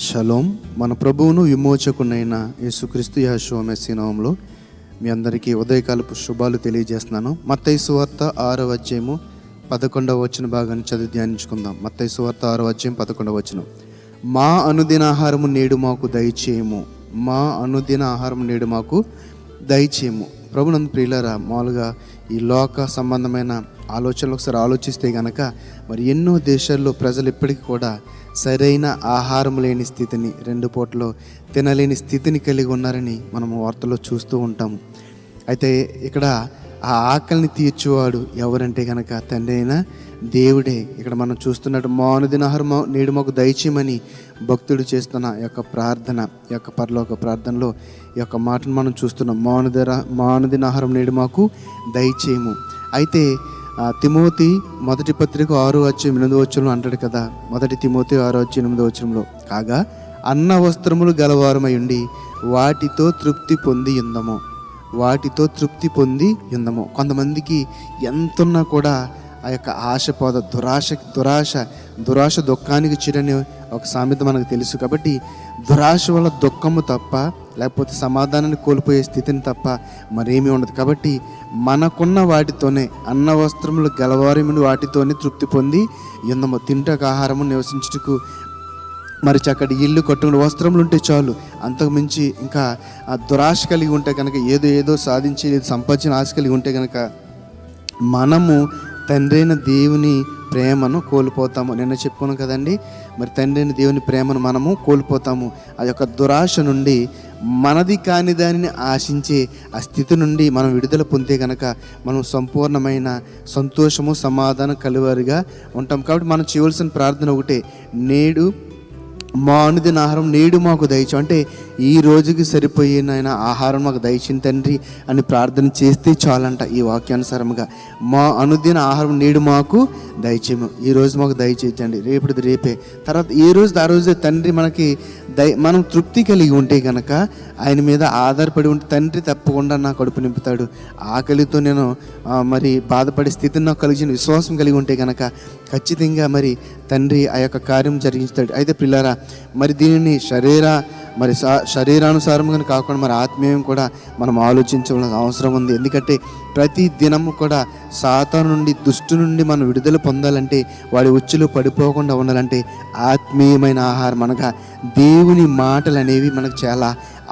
Shalom. మన ప్రభువును విమోచకునైన యేసుక్రీస్తు యెహోవా మెస్సీ నామములో మీ అందరికీ ఉదయకాలపు శుభాలు తెలియజేస్తున్నాను. మత్తయి సువార్త 6వ అధ్యాయము 11వ వచన భాగాన్ని చదివి ధ్యానించుకుందాం. మత్తయి సువార్త 6వ అధ్యాయం 11వ వచనం. మా అనుదిన ఆహారము నేడు మాకు దయచేయము. మా అనుదిన ఆహారం నేడు మాకు దయచేయము. ప్రభునందు ప్రియులారా, మామూలుగా ఈ లోక సంబంధమైన ఆలోచనలు ఒకసారి ఆలోచిస్తే గనక మరి ఎన్నో దేశాల్లో ప్రజలు ఇప్పటికీ కూడా సరైన ఆహారం లేని స్థితిని, 2 పూటలు తినలేని స్థితిని కలిగి ఉన్నారని మనం వార్తల్లో చూస్తూ ఉంటాము. అయితే ఇక్కడ ఆ ఆకలిని తీర్చేవాడు ఎవరంటే కనుక తండ్రి అయిన దేవుడే. ఇక్కడ మనం చూస్తున్నట్టు మా అనుదిన ఆహారం నేడు మాకు దయచేయమని భక్తుడు చేస్తున్న యొక్క ప్రార్థన, యొక్క పరలోక ప్రార్థనలో ఈ యొక్క మాటను మనం చూస్తున్నాం. మా అనుదిన ఆహారం నేడు మాకు దయచేయము. అయితే తిమోతి మొదటి పత్రిక 6:8 అంటాడు కదా. మొదటి తిమోతి 6:8 కాగా అన్న వస్త్రములు గలవారమై ఉండి వాటితో తృప్తి పొంది ఉందము. కొంతమందికి ఎంతున్నా కూడా ఆ యొక్క ఆశ పోద, దురాశ దుఃఖానికి చిరని ఒక సామెత మనకు తెలుసు. కాబట్టి దురాశ వల్ల దుఃఖము తప్ప, లేకపోతే సమాధానాన్ని కోల్పోయే స్థితిని తప్ప మరేమీ ఉండదు. కాబట్టి మనకున్న వాటితోనే, అన్న వస్త్రములు గలవారముని వాటితోనే తృప్తి పొంది ఉందము. తింటకు ఆహారము, నివసించుటకు మరి చక్కటి ఇల్లు, కట్టుకుని వస్త్రములు ఉంటే చాలు. అంతకు మించి ఇంకా ఆ దురాశ కలిగి ఉంటే కనుక, ఏదో సాధించి సంపాదించిన ఆశ కలిగి ఉంటే కనుక మనము తండ్రి అయిన దేవుని ప్రేమను కోల్పోతాము. నిన్న చెప్పుకున్నాం కదండి. మరి తండ్రి అయిన దేవుని ప్రేమను మనము కోల్పోతాము. ఆ యొక్క దురాశ నుండి, మనది కాని దానిని ఆశించే ఆ స్థితి నుండి మనం విడుదల పొందే కనుక మనం సంపూర్ణమైన సంతోషము, సమాధానం కలివారిగా ఉంటాం. కాబట్టి మనం చేయవలసిన ప్రార్థన ఒకటే, నేడు మా అనుదిన ఆహారం నేడు మాకు దయచేయము. అంటే ఈ రోజుకి సరిపోయిన ఆహారం మాకు దయచేయండి తండ్రి అని ప్రార్థన చేస్తే చాలంట. ఈ వాక్యానుసారముగా మా అనుదిన ఆహారం నేడు మాకు దయచేయము. ఈ రోజు మాకు దయచేయండి, రేపటిది రేపే, తర్వాత ఏ రోజు ఆ రోజే తండ్రి మనకి మనం తృప్తి కలిగి ఉంటే కనుక, ఆయన మీద ఆధారపడి ఉంటే తండ్రి తప్పకుండా నా కడుపు నింపుతాడు. ఆకలితో నేను మరి బాధపడే స్థితిని నాకు కలిగిన విశ్వాసం కలిగి ఉంటే కనుక ఖచ్చితంగా మరి తండ్రి ఆ యొక్క కార్యం జరిగిస్తాడు. అయితే పిల్లారా, మరి దీనిని శరీరానుసారంగా కాకుండా మరి ఆత్మీయం కూడా మనం ఆలోచించవలసిన అవసరం ఉంది. ఎందుకంటే ప్రతి దినము కూడా సాతాను నుండి, దుష్టు నుండి మనం విడుదల పొందాలంటే, వాడి ఉచ్చులు పడిపోకుండా ఉండాలంటే ఆత్మీయమైన ఆహారం అనగా దేవుని మాటలు అనేవి మనకు చాలా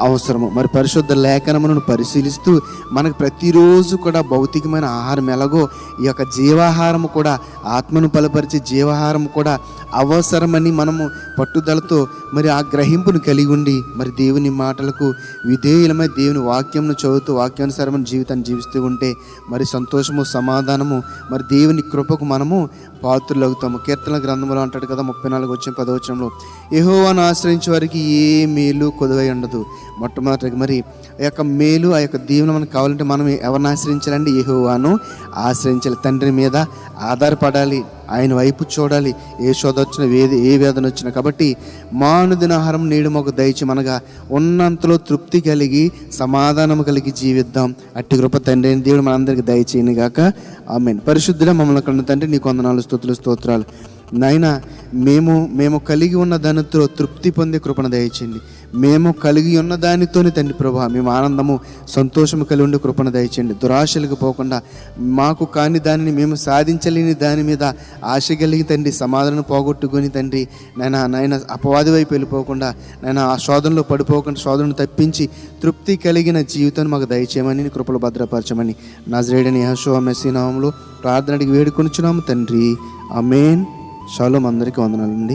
అవసరము. మరి పరిశుద్ధ లేఖనములను పరిశీలిస్తూ మనకు ప్రతిరోజు కూడా భౌతికమైన ఆహారం ఎలాగో ఈ యొక్క జీవాహారము కూడా, ఆత్మను బలపరిచే జీవాహారము కూడా అవసరమని మనము పట్టుదలతో మరి ఆ గ్రహింపును కలిగి ఉండి మరి దేవుని మాటలకు విధేయులమై దేవుని వాక్యంను చదువుతూ వాక్యానుసారమైన జీవితాన్ని జీవిస్తూ ఉంటే మరి సంతోషము, సమాధానము, మరి దేవుని కృపకు మనము పాత్రులవుతాము. కీర్తన గ్రంథంలో అంటాడు కదా 34:10 యెహోవాను ఆశ్రయించే వారికి ఏ మేలు కొదువై ఉండదు. మొట్టమొదటిగా మరి ఆ యొక్క మేలు, ఆ యొక్క దీవెన మనకు కావాలంటే మనం ఎవరిని ఆశ్రయించాలండి? యెహోవాను ఆశ్రయించాలి. తండ్రి మీద ఆధారపడాలి, ఆయన వైపు చూడాలి. ఏ శోధ వచ్చినా, ఏ వేదన వచ్చినా. కాబట్టి మా అనుదిన ఆహారం నేడు మాకు దయచేయము అనగా ఉన్నంతలో తృప్తి కలిగి, సమాధానం కలిగి జీవిద్దాం. అట్టి కృప తండ్రి అయిన దేవుడు మనందరికీ దయచేయను గాక. ఆమేన్. పరిశుద్ధుడా మమ్మల్ని కన్న తండ్రి, నీకు వందనాలు, స్తోత్రాలు నాయన. మేము కలిగి ఉన్న దానితో తృప్తి పొందే కృపణ దయచేయండి. మేము కలిగి ఉన్న దానితోనే తండ్రి ప్రభా మేము ఆనందము, సంతోషము కలిగి ఉండే కృపణ దయచేయండి. దురాశలకు పోకుండా, మాకు కాని దానిని, మేము సాధించలేని దాని మీద ఆశ కలిగి తండ్రి సమాధానం పోగొట్టుకొని తండ్రి నాయన అపవాది వైపు వెళ్ళిపోకుండా, నాయన ఆ శోధనలో పడిపోకుండా, శోధనను తప్పించి తృప్తి కలిగిన జీవితాన్ని మాకు దయచేయమని, కృపలు భద్రపరచమని నజరేయుడైన యెహోవా మెస్సీ నామములో ప్రార్థనకి వేడుకొనుచున్నాము తండ్రి. ఆమేన్. షలోం. అందరికీ వందనాలండి.